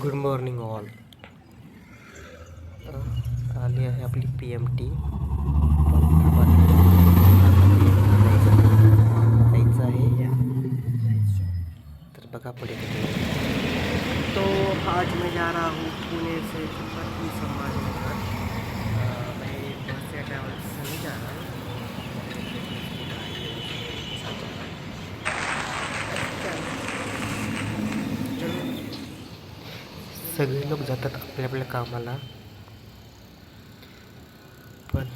Good morning all. आली आहे आपली PMT. जायचं आहे तर बघा पुढे. तो आज मैं जा रहा हूँ पुणे से छत्रपति संभाजीनगर. मैं बस या ट्रैवल से नहीं जा रहा. सगळे लोक जातात आपल्या आपल्या कामाला, पण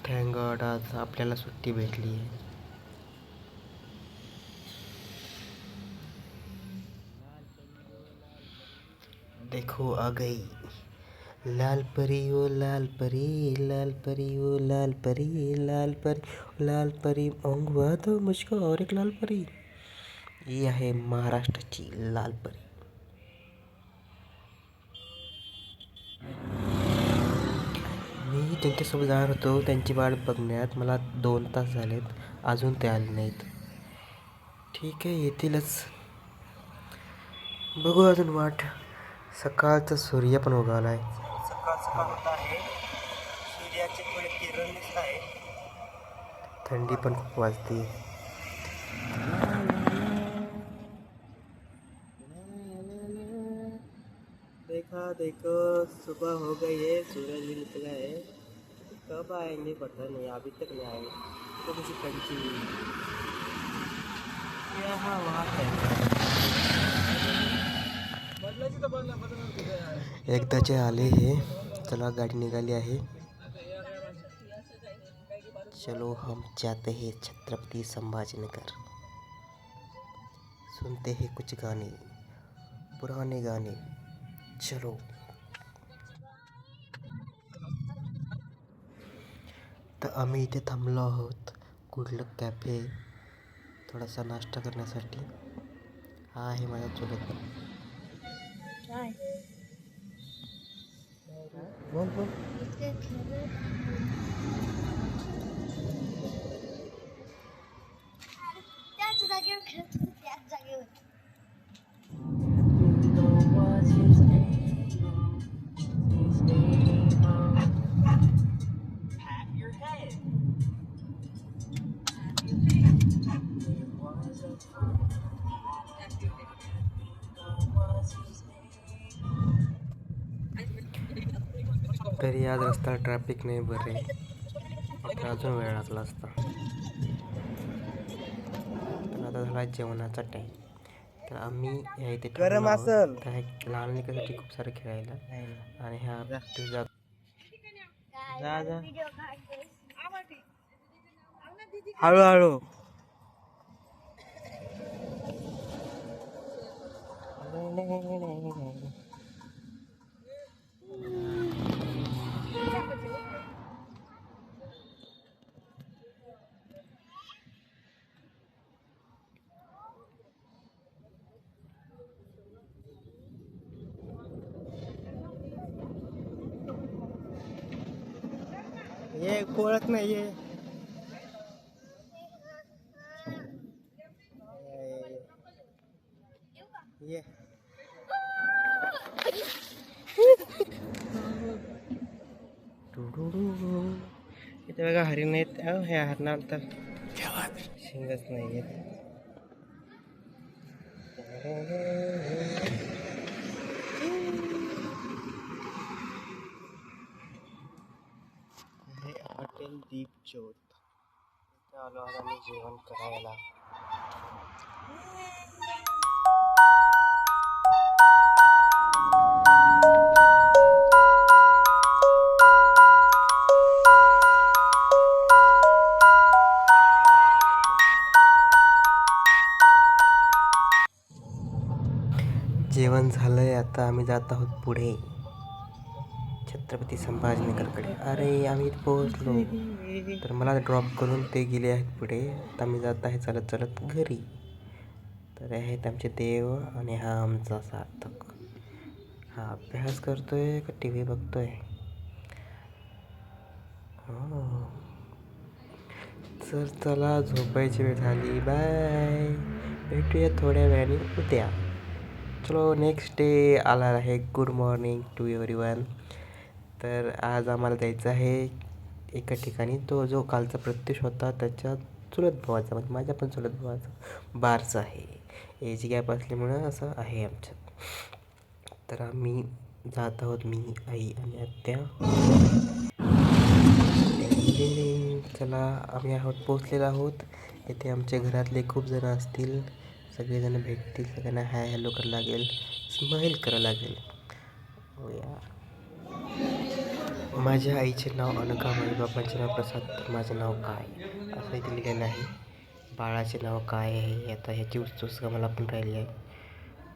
थँक गॉड आज आपल्याला सुट्टी भेटली आहे. देखो आ गई लाल परी ओ लाल परी, लाल परी ओ लाल परी, लाल परी लाल परी मंगवा दो मुझको और एक लाल परी. ही आहे महाराष्ट्राची लाल परी. मी त्यांच्यासोबत जाणार होतो, त्यांची वाट बघण्यात मला 2 तास झालेत, अजून ते आले नाहीत. ठीक आहे, येतीलच, बघू अजून वाट. सकाळचा सूर्य पण उगवला आहे. सकाळ होत आहे, सूर्याचे थोडे किरण दिसत आहे. थंडी पण खूप वाजते. देखा देखो सुबह हो गई है, सूरज भी निकला है. कब आएंगे पता नहीं, अभी तक नहीं आए. तो किसी कंची यहाँ वहाँ एकदाचे आले हे. चला गाडी निघाली आहे. चलो हम जाते हैं छत्रपति संभाजीनगर. सुनते हैं कुछ गाने, पुराने गाने. चलो. तर आम्ही इथे थांबलो आहोत गुडलक कॅफे, थोडासा नाश्ता करण्यासाठी. हा आहे माझा चुलत. बोल बोल. त्याच जागेवर खेळत होते, त्याच जागेवर. तरी आज रस्ता ट्रॅफिक नाही बरे, अजून वेळ लागला असता. तर आता झाला जेवणाचा टाईम. तर आम्ही ह्या इथे गरम असेल लहान लेकरांसाठी खूप सारं खेळायला. आणि ह्या हळूहळू ये कोळत नाही ये. ये इथे बघा हरिण आहेत. ह्या हरणाला तर शिंगच नाही आहेत. हॉटेल दीप ज्योत, इथे आलो आज आम्ही जेवण करायला. जेवण झालंय, आता आम्ही जात आहोत पुढे छत्रपती संभाजीनगरकडे. अरे आम्ही पोहोचलो. तर मला ड्रॉप करून ते गेले आहेत पुढे. आता मी जात आहे चालत चालत घरी. तर हे आहेत आमचे देव आणि हा आमचा सार्थक. हा अभ्यास करतोय का TV बघतोय? हो. तर चला झोपायची वेळ झाली. बाय, भेटूया थोड्या वेळाने उद्या. चलो नेक्स्ट डे आला आहे. Good morning to everyone. तर आज आम्हाला जायचं आहे एका ठिकाणी. तो जो कालचा प्रत्युष होता त्याच्या चुलत भावाचा, म्हणजे माझ्या पण चुलत भावाचा बारसा आहे. एज गॅप असल्यामुळं असं आहे आमच्यात. तर आम्ही जात आहोत, मी, आई आणि आत्या. चला आम्ही पोचलेलो आहोत. इथे आमच्या घरातले खूप जण असतील. सगळेजण भेटतील. सगळ्यांना हाय हॅलो करावं लागेल, स्माईल करावं लागेल. हो या. माझ्या आईचे नाव अनघा, माझ्या बाबांचे नाव प्रसाद. तर माझं नाव काय असं इथे लिहिलेलं आहे. बाळाचे नाव काय आहे आता ह्याची उत्सुकता मला पण राहिली आहे.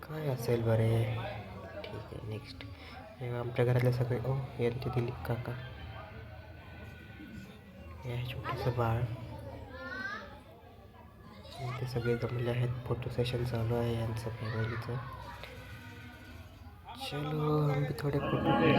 काय असेल बरे. ठीक आहे. नेक्स्ट आमच्या घरातले सगळे यांचे दिलीप काका. हे आहे छोटंसं बाळ. ते सगळे जमले आहेत. फोटो सेशन चालू आहे यांचं फॅमिलीचं. चलो हम भी थोड़े फोटो क्लिक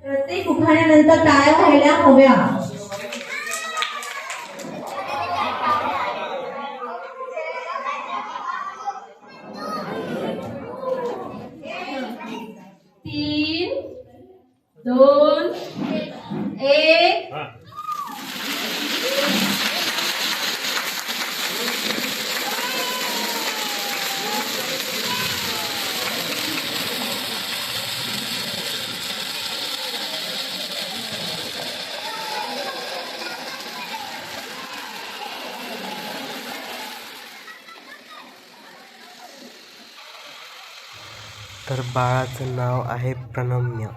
प्रत्येक उखाण्यानंतर टाळ्या व्हायला हव्या. तीन, दोन, एक. तर बाळाचं नाव आहे प्रणम्य.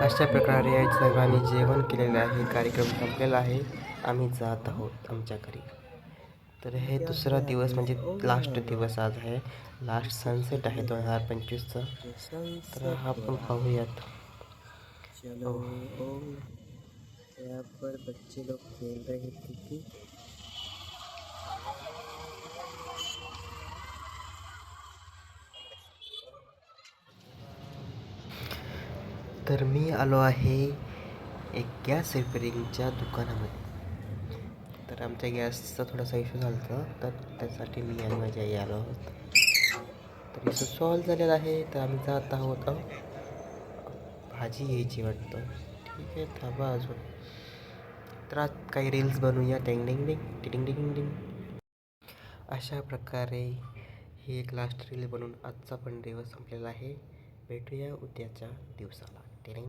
अशा प्रकारे सर्वांनी जेवण केलेलं आहे. कार्यक्रम संपलेला आहे. आम्ही जात आहोत आमच्या घरी. तर हे दुसरा दिवस म्हणजे लास्ट दिवस आज आहे. लास्ट सनसेट आहे 2025चा. तर हा पण पाहूयात. यहाँ पर बच्चे लोग खेल रहे थे. तर मी आलो आहे एक गॅस रिपेरिंगच्या दुकानामध्ये. तर आमच्या गॅसचा थोडासा इश्यू झाला होता, तर त्यासाठी मी आणि माझी आई आलो आहोत. तर इशू सॉल्व झालेला आहे. तर आम्ही जात आहोत. भाजी यायची वाटतं. ठीक आहे, थांबा अजून. तर काही रील्स बनवूया. टिंग डिंग डिंग टिंग डिंग डिंग. अशा प्रकारे ही एक लास्ट रील बनवून आजचा पण दिवस संपलेला आहे. भेटूया उद्याच्या दिवसाला. टिंग